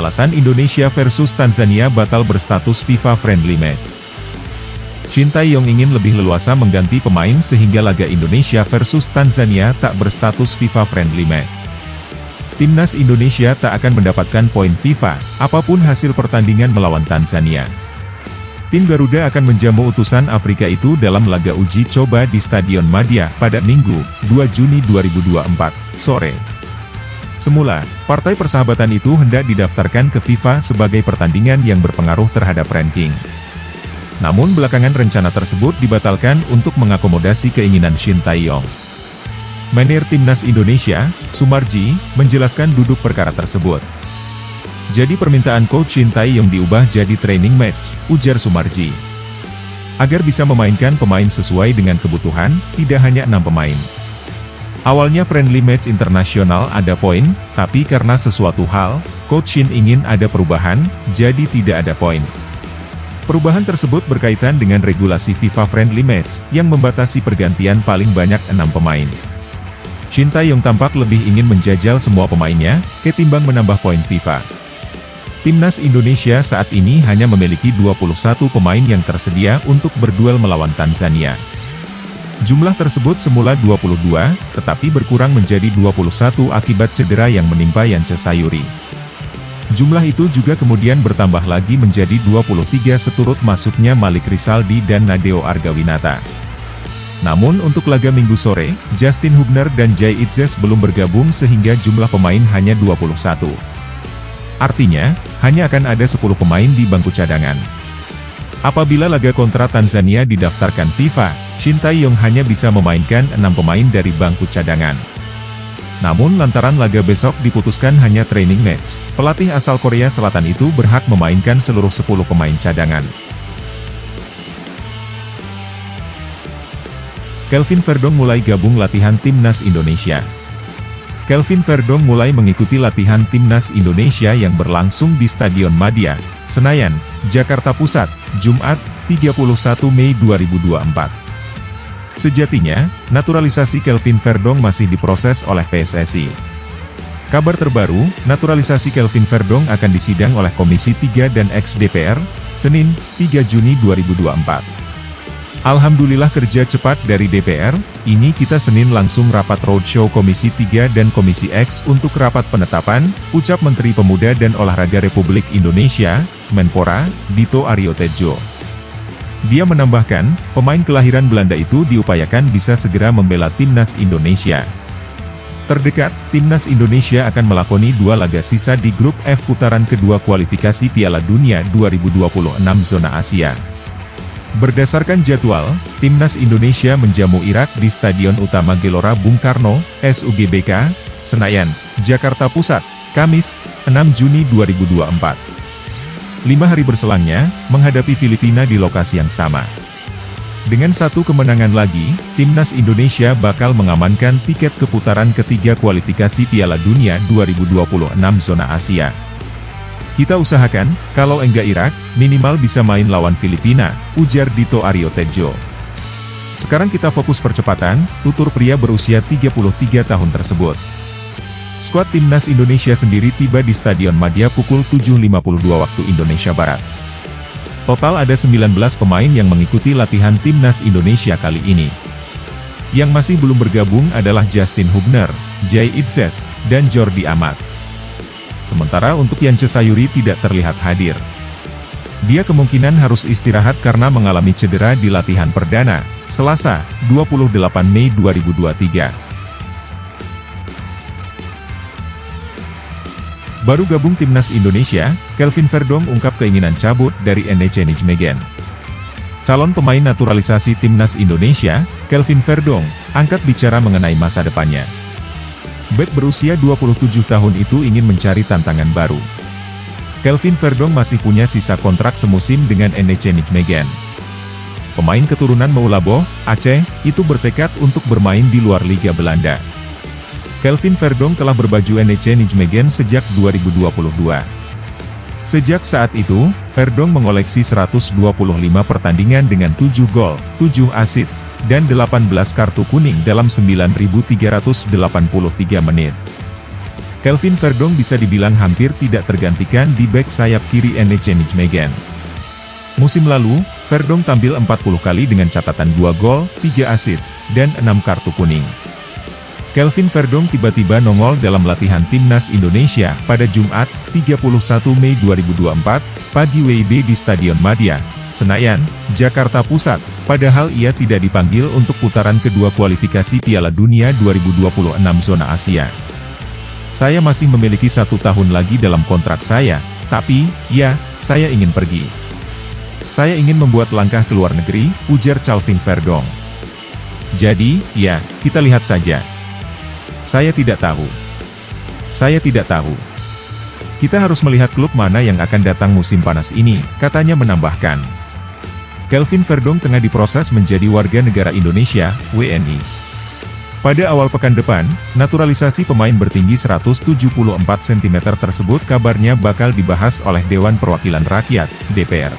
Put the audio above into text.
Alasan Indonesia versus Tanzania batal berstatus FIFA Friendly Match. Shin Tae-yong ingin lebih leluasa mengganti pemain sehingga laga Indonesia versus Tanzania tak berstatus FIFA Friendly Match. Timnas Indonesia tak akan mendapatkan poin FIFA, apapun hasil pertandingan melawan Tanzania. Tim Garuda akan menjamu utusan Afrika itu dalam laga uji coba di Stadion Madia pada Minggu, 2 Juni 2024, sore. Semula, partai persahabatan itu hendak didaftarkan ke FIFA sebagai pertandingan yang berpengaruh terhadap ranking. Namun belakangan rencana tersebut dibatalkan untuk mengakomodasi keinginan Shin Tae-yong. Manajer Timnas Indonesia, Sumarji, menjelaskan duduk perkara tersebut. Jadi permintaan Coach Shin Tae-yong diubah jadi training match, ujar Sumarji. Agar bisa memainkan pemain sesuai dengan kebutuhan, tidak hanya 6 pemain. Awalnya friendly match internasional ada poin, tapi karena sesuatu hal, Coach Shin ingin ada perubahan, jadi tidak ada poin. Perubahan tersebut berkaitan dengan regulasi FIFA Friendly Match, yang membatasi pergantian paling banyak 6 pemain. Shin Tae-yong tampak lebih ingin menjajal semua pemainnya, ketimbang menambah poin FIFA. Timnas Indonesia saat ini hanya memiliki 21 pemain yang tersedia untuk berduel melawan Tanzania. Jumlah tersebut semula 22, tetapi berkurang menjadi 21 akibat cedera yang menimpa Yance Sayuri. Jumlah itu juga kemudian bertambah lagi menjadi 23 seturut masuknya Malik Rizaldi dan Nadeo Argawinata. Namun untuk laga Minggu sore, Justin Hubner dan Jay Itzes belum bergabung sehingga jumlah pemain hanya 21. Artinya, hanya akan ada 10 pemain di bangku cadangan. Apabila laga kontra Tanzania didaftarkan FIFA, Shin Tae-yong hanya bisa memainkan 6 pemain dari bangku cadangan. Namun lantaran laga besok diputuskan hanya training match, pelatih asal Korea Selatan itu berhak memainkan seluruh 10 pemain cadangan. Kelvin Verdong mulai gabung latihan Timnas Indonesia. Kelvin Verdong mulai mengikuti latihan Timnas Indonesia yang berlangsung di Stadion Madia, Senayan, Jakarta Pusat, Jumat, 31 Mei 2024. Sejatinya, naturalisasi Kelvin Verdong masih diproses oleh PSSI. Kabar terbaru, naturalisasi Kelvin Verdong akan disidang oleh Komisi 3 dan ex-DPR, Senin, 3 Juni 2024. Alhamdulillah kerja cepat dari DPR, ini kita Senin langsung rapat roadshow Komisi 3 dan Komisi X untuk rapat penetapan, ucap Menteri Pemuda dan Olahraga Republik Indonesia, Menpora, Dito Aryo Tejo. Dia menambahkan, pemain kelahiran Belanda itu diupayakan bisa segera membela Timnas Indonesia. Terdekat, Timnas Indonesia akan melakoni 2 laga sisa di grup F putaran kedua kualifikasi Piala Dunia 2026 zona Asia. Berdasarkan jadwal, Timnas Indonesia menjamu Irak di Stadion Utama Gelora Bung Karno, SUGBK, Senayan, Jakarta Pusat, Kamis, 6 Juni 2024. 5 hari berselangnya, menghadapi Filipina di lokasi yang sama. Dengan 1 kemenangan lagi, Timnas Indonesia bakal mengamankan tiket ke putaran ketiga kualifikasi Piala Dunia 2026 zona Asia. Kita usahakan, kalau enggak Irak, minimal bisa main lawan Filipina, ujar Dito Aryo Tejo. Sekarang kita fokus percepatan, tutur pria berusia 33 tahun tersebut. Skuad Timnas Indonesia sendiri tiba di Stadion Madia pukul 7.52 waktu Indonesia Barat. Total ada 19 pemain yang mengikuti latihan Timnas Indonesia kali ini. Yang masih belum bergabung adalah Justin Hubner, Jay Itzes, dan Jordi Amat. Sementara untuk Yance Sayuri tidak terlihat hadir. Dia kemungkinan harus istirahat karena mengalami cedera di latihan perdana, Selasa, 28 Mei 2023. Baru gabung Timnas Indonesia, Kelvin Verdong ungkap keinginan cabut dari NEC Nijmegen. Calon pemain naturalisasi Timnas Indonesia, Kelvin Verdong, angkat bicara mengenai masa depannya. Bek berusia 27 tahun itu ingin mencari tantangan baru. Kelvin Verdong masih punya sisa kontrak semusim dengan NEC Nijmegen. Pemain keturunan Maulabo, Aceh, itu bertekad untuk bermain di luar Liga Belanda. Kelvin Verdong telah berbaju NEC Nijmegen sejak 2022. Sejak saat itu, Verdong mengoleksi 125 pertandingan dengan 7 gol, 7 assist, dan 18 kartu kuning dalam 9.383 menit. Kelvin Verdong bisa dibilang hampir tidak tergantikan di bek sayap kiri NEC Nijmegen. Musim lalu, Verdong tampil 40 kali dengan catatan 2 gol, 3 assist, dan 6 kartu kuning. Kelvin Verdong tiba-tiba nongol dalam latihan Timnas Indonesia pada Jumat, 31 Mei 2024, pagi WIB di Stadion Madia, Senayan, Jakarta Pusat, padahal ia tidak dipanggil untuk putaran kedua kualifikasi Piala Dunia 2026 zona Asia. Saya masih memiliki 1 tahun lagi dalam kontrak saya, tapi, ya, saya ingin pergi. Saya ingin membuat langkah ke luar negeri, ujar Kelvin Verdong. Jadi, ya, kita lihat saja. Saya tidak tahu. Saya tidak tahu. Kita harus melihat klub mana yang akan datang musim panas ini, katanya menambahkan. Kelvin Verdong tengah diproses menjadi warga negara Indonesia, WNI. Pada awal pekan depan, naturalisasi pemain bertinggi 174 cm tersebut kabarnya bakal dibahas oleh Dewan Perwakilan Rakyat, DPR.